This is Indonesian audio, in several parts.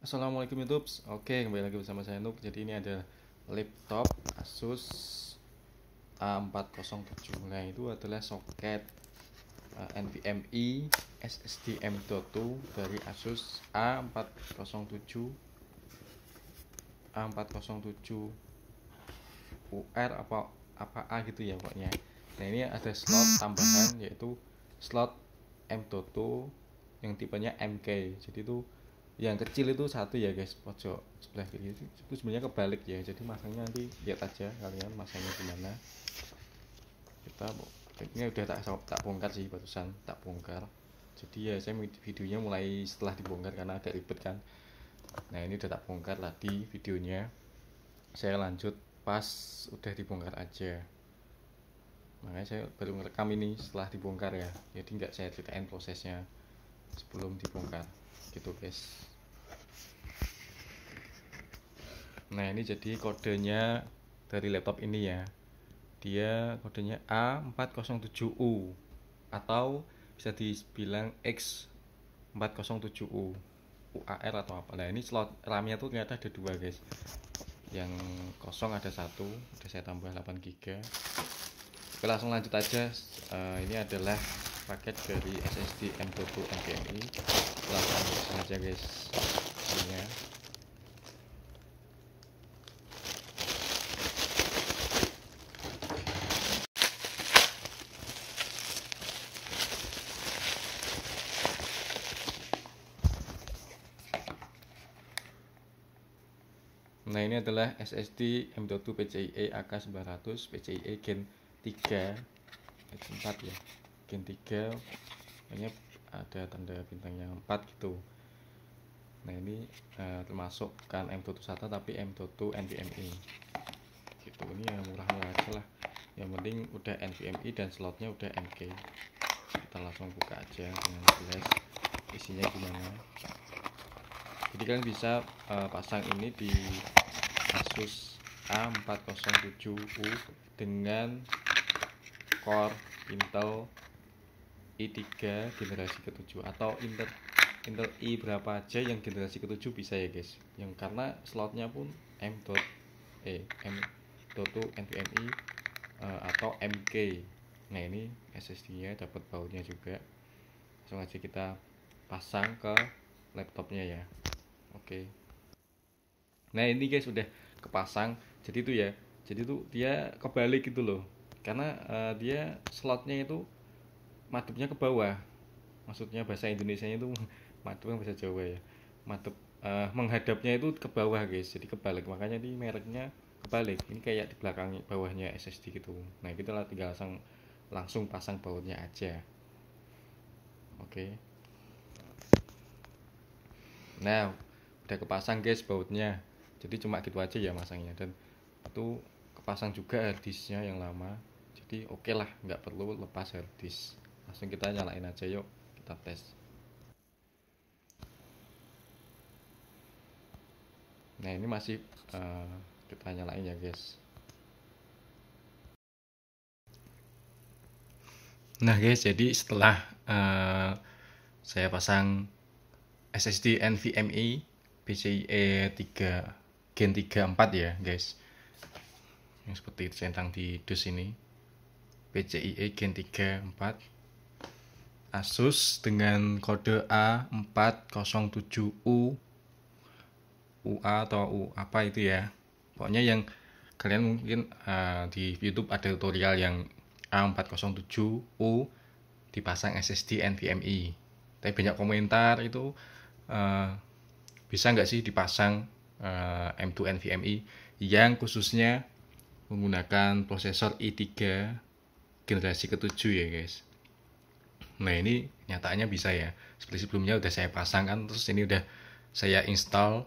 Assalamualaikum YouTube. Oke, kembali lagi bersama saya Nuk. Jadi ini ada laptop Asus A407. Nah, itu adalah soket NVMe SSD M.2 dari Asus A407 UR apa A gitu ya pokoknya. Nah, ini ada slot tambahan yaitu slot M.2 yang tipenya MK. Jadi itu yang kecil itu satu ya guys, pojok sebelah kiri itu sebenarnya kebalik ya. Jadi masangnya nanti lihat aja kalian masangnya gimana. Ini udah tak bongkar sih, barusan tak bongkar. Jadi ya saya videonya mulai setelah dibongkar karena agak ribet kan. Nah, ini udah tak bongkar tadi videonya, saya lanjut pas udah dibongkar aja. Makanya saya baru ngerekam ini setelah dibongkar ya, jadi nggak saya ceritain prosesnya sebelum dibongkar gitu guys. Nah, ini jadi kodenya dari laptop ini ya, dia kodenya A407U atau bisa dibilang X407U UAR atau apa. Nah, ini slot RAM-nya tuh ternyata ada dua guys, yang kosong ada satu, udah saya tambah 8 GB. Oke, langsung lanjut aja. Ini adalah paket dari SSD M.2 NVMe. Langsung aja guys ini. Nah, ini adalah SSD M.2 PCIe AK900 PCIe Gen 3 4 ya, Gen 3, banyak ada tanda bintangnya 4 gitu. Nah, ini termasuk kan M.2 SATA tapi M.2 NVMe gitu. Ini yang murah-murah aja lah, yang penting udah NVMe dan slotnya udah MK. Kita langsung buka aja dengan jelas isinya gimana. Jadi kalian bisa pasang ini di Asus A407U dengan core Intel i3 generasi ke-7 atau Intel i berapa aja yang generasi ke-7 bisa ya guys. Yang karena slotnya pun M.2 NVMe atau MK. Nah, ini SSD-nya dapat bautnya juga. Langsung aja kita pasang ke laptopnya ya. Oke. Nah, ini guys udah kepasang. Jadi itu ya, jadi itu dia kebalik gitu loh, karena dia slotnya itu madepnya ke bawah. Maksudnya bahasa Indonesianya itu madep bahasa Jawa ya, madep menghadapnya itu ke bawah guys, jadi kebalik. Makanya di mereknya kebalik. Ini kayak di belakang bawahnya SSD gitu. Nah, kita tinggal langsung pasang bautnya aja. Oke. Nah, udah kepasang guys bautnya. Jadi cuma gitu aja ya masangnya, dan itu kepasang juga harddisknya yang lama. Jadi oke lah, nggak perlu lepas harddisk. Langsung kita nyalain aja, yuk kita tes. Nah, ini masih kita nyalain ya guys. Nah guys, jadi setelah saya pasang SSD NVMe PCIe 3 Gen 3 4 ya guys, yang seperti centang di dus ini, PCIe Gen 3 4 Asus dengan kode A407U UA atau U apa itu ya. Pokoknya yang kalian mungkin di YouTube ada tutorial yang A407U dipasang SSD NVMe. Tapi banyak komentar itu bisa nggak sih dipasang M.2 NVMe yang khususnya menggunakan prosesor i3 generasi ke-7 ya guys. Nah, ini nyatanya bisa ya. Seperti sebelumnya udah saya pasang kan, terus ini udah saya install,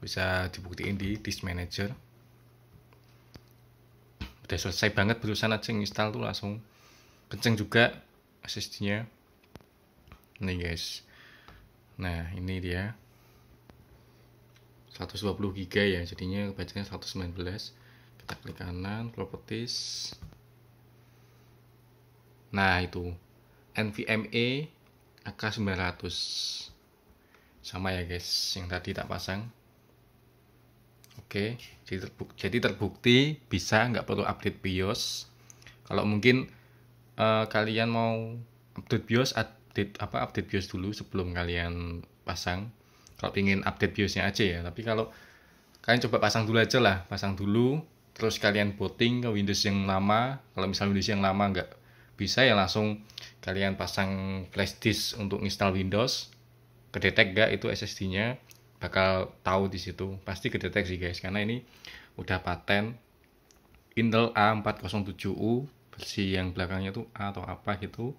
bisa dibuktiin di disk manager. Udah selesai banget, barusan aja install tuh langsung kenceng juga SSD-nya. Nih guys. Nah, ini dia 120 GB ya, jadinya bacanya 119. Kita klik kanan, properties. Nah, itu NVMe AK900. sama ya guys, yang tadi tak pasang. Oke, jadi terbukti bisa, nggak perlu update BIOS. Kalau mungkin kalian mau update BIOS, update BIOS dulu sebelum kalian pasang. Kalau ingin update BIOSnya aja ya. Tapi kalau kalian coba pasang dulu aja lah, pasang dulu, terus kalian booting ke Windows yang lama. Kalau misalnya Windows yang lama nggak bisa ya, langsung kalian pasang flash disk untuk install Windows. Kedetek nggak itu SSD-nya, bakal tahu di situ, pasti kedeteksi guys, karena ini udah paten Intel A407U, versi yang belakangnya tuh A atau apa gitu.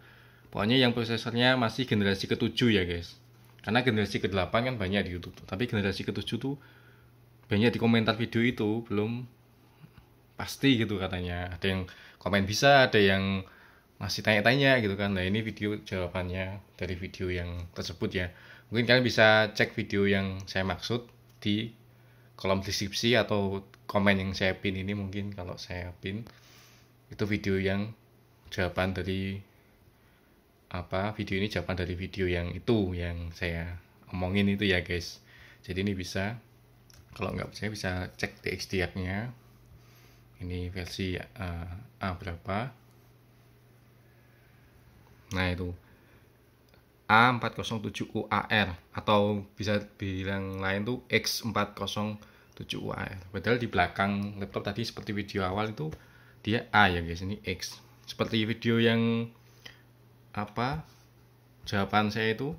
Pokoknya yang prosesornya masih generasi ke-7 ya guys. Karena generasi ke-8 kan banyak di YouTube tuh, tapi generasi ke-7 tuh banyak di komentar video itu belum pasti gitu katanya. Ada yang komen bisa, ada yang masih tanya-tanya gitu kan. Nah, ini video jawabannya dari video yang tersebut ya. Mungkin kalian bisa cek video yang saya maksud di kolom deskripsi atau komen yang saya pin ini. Mungkin kalau saya pin itu video yang jawaban dari video ini jawaban dari video yang itu yang saya omongin itu ya guys. Jadi ini bisa, kalau nggak percaya bisa cek TXT-nya. Ini versi A berapa. Nah itu A407UAR, atau bisa bilang lain tuh X407UAR. Padahal di belakang laptop tadi seperti video awal itu dia A ya guys, ini X. Seperti video yang jawaban saya itu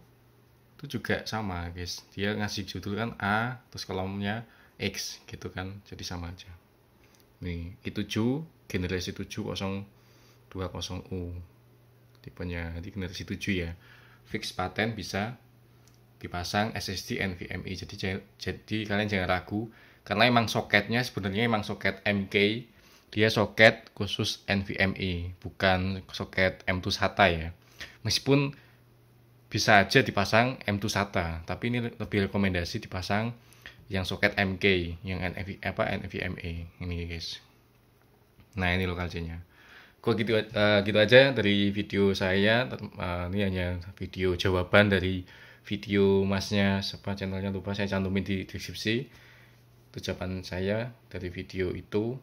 juga sama guys. Dia ngasih judul kan A, terus kolomnya X gitu kan. Jadi sama aja. Nih, i7 generasi 7020U. Tipenya di generasi 7 ya. Fix paten, bisa dipasang SSD NVMe. Jadi kalian jangan ragu, karena emang soketnya sebenarnya emang soket MK. Dia soket khusus NVMe, bukan soket M2 SATA ya. Meskipun bisa aja dipasang M2 SATA, tapi ini lebih rekomendasi dipasang yang soket MK, yang NVMe ini guys. Nah, ini lokasinya. Kok gitu aja dari video saya. Ini hanya video jawaban dari video masnya, channelnya lupa saya cantumin di deskripsi. Itu jawaban saya dari video itu.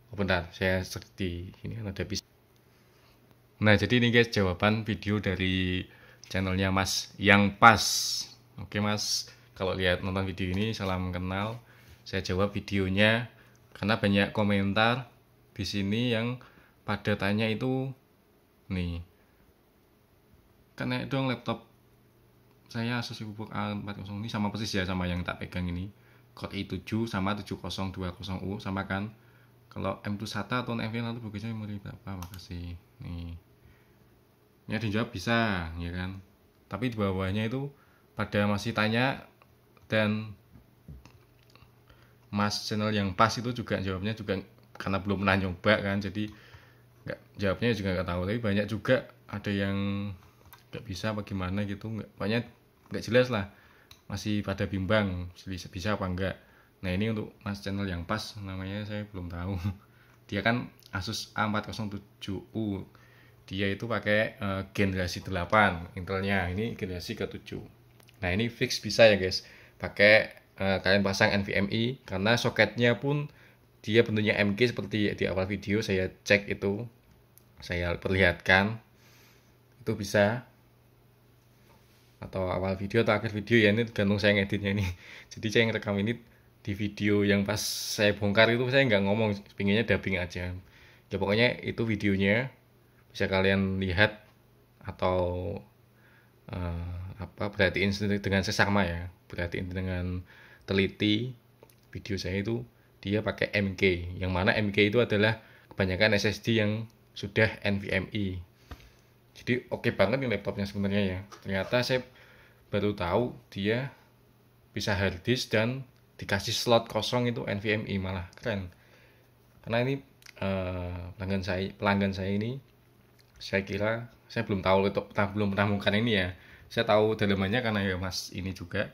Oh, bentar, saya seperti ini kan ada bisa. Nah, jadi ini guys jawaban video dari channelnya Mas yang pas. Oke Mas, kalau lihat nonton video ini salam kenal. Saya jawab videonya karena banyak komentar di sini yang pada tanya itu nih, karena dong laptop saya Asus EBOOK A400 ini sama persis ya sama yang tak pegang ini, Core i7 sama 7020U sama kan. Kalau M2 SATA atau NVMe itu bagusnya memori berapa? Makasih nih ya, dijawab bisa ya kan, tapi di bawahnya itu pada masih tanya, dan Mas channel yang pas itu juga jawabnya juga karena belum pernah nyoba kan, jadi nggak, jawabnya juga nggak tahu. Tapi banyak juga ada yang nggak bisa bagaimana gitu, banyak nggak jelas lah, masih pada bimbang bisa apa enggak. Nah, ini untuk Mas channel yang pas, namanya saya belum tahu. Dia kan Asus A407U, dia itu pakai generasi 8 Intelnya, ini generasi ke-7. Nah, ini fix bisa ya guys, pakai kalian pasang NVMe, karena soketnya pun dia bentuknya MK seperti di awal video saya cek itu, saya perlihatkan itu bisa, atau awal video atau akhir video ya, ini tergantung saya ngeditnya ini. Jadi saya ngerekam ini di video yang pas saya bongkar itu saya nggak ngomong, pinginnya dubbing aja ya. Pokoknya itu videonya bisa kalian lihat atau perhatiin dengan sesama ya, perhatiin dengan teliti. Video saya itu dia pakai MK, yang mana MK itu adalah kebanyakan SSD yang sudah NVMe. Jadi oke banget nih laptopnya sebenarnya ya. Ternyata saya baru tahu dia bisa harddisk dan dikasih slot kosong itu NVMe, malah keren. Karena ini pelanggan saya ini, saya kira saya belum tahu laptop, belum pernah menggunakan ini ya. Saya tahu dalamannya karena ya Mas ini juga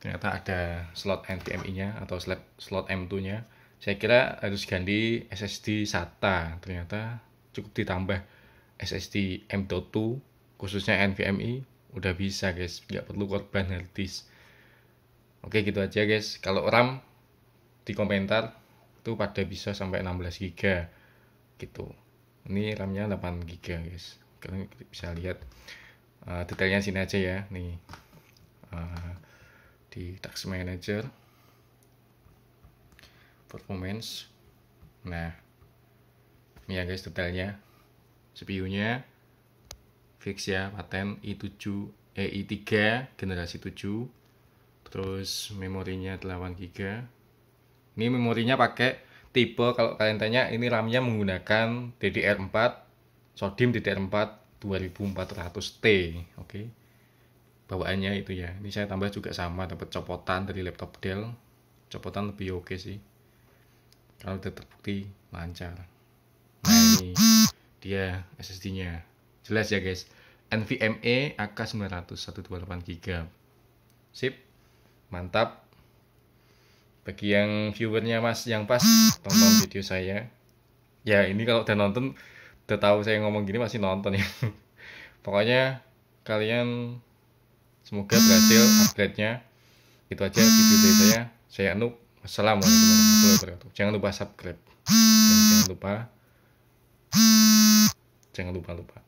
ternyata ada slot NVMe-nya atau slot M2-nya. Saya kira harus ganti SSD SATA, ternyata cukup ditambah SSD M.2 khususnya NVMe udah bisa guys, nggak perlu korban harddisk. Oke gitu aja guys. Kalau RAM di komentar itu pada bisa sampai 16 GB gitu. Ini RAM-nya 8 GB guys. Kalian bisa lihat detailnya sini aja ya. Nih di Task Manager Performance. Nah ini ya guys detailnya. CPU-nya fix ya, paten i3 generasi 7. Terus memorinya 8 GB. Ini memorinya pakai tipe, kalau kalian tanya, ini RAM-nya menggunakan DDR4 SODIMM DDR4 2400T. Oke. Bawaannya itu ya. Ini saya tambah juga sama, dapat copotan dari laptop Dell. Copotan lebih oke sih. Kalau udah terbukti lancar. Nah, ini dia SSD-nya. Jelas ya guys. NVMe AK900 128 GB. Sip. Mantap. Bagi yang viewernya mas yang pas tonton video saya, ya ini kalau udah nonton, udah tahu saya ngomong gini masih nonton ya. Pokoknya kalian semoga berhasil upgrade-nya. Itu aja video dari saya Anup. Wassalamualaikum warahmatullahi wabarakatuh. Jangan lupa subscribe dan jangan lupa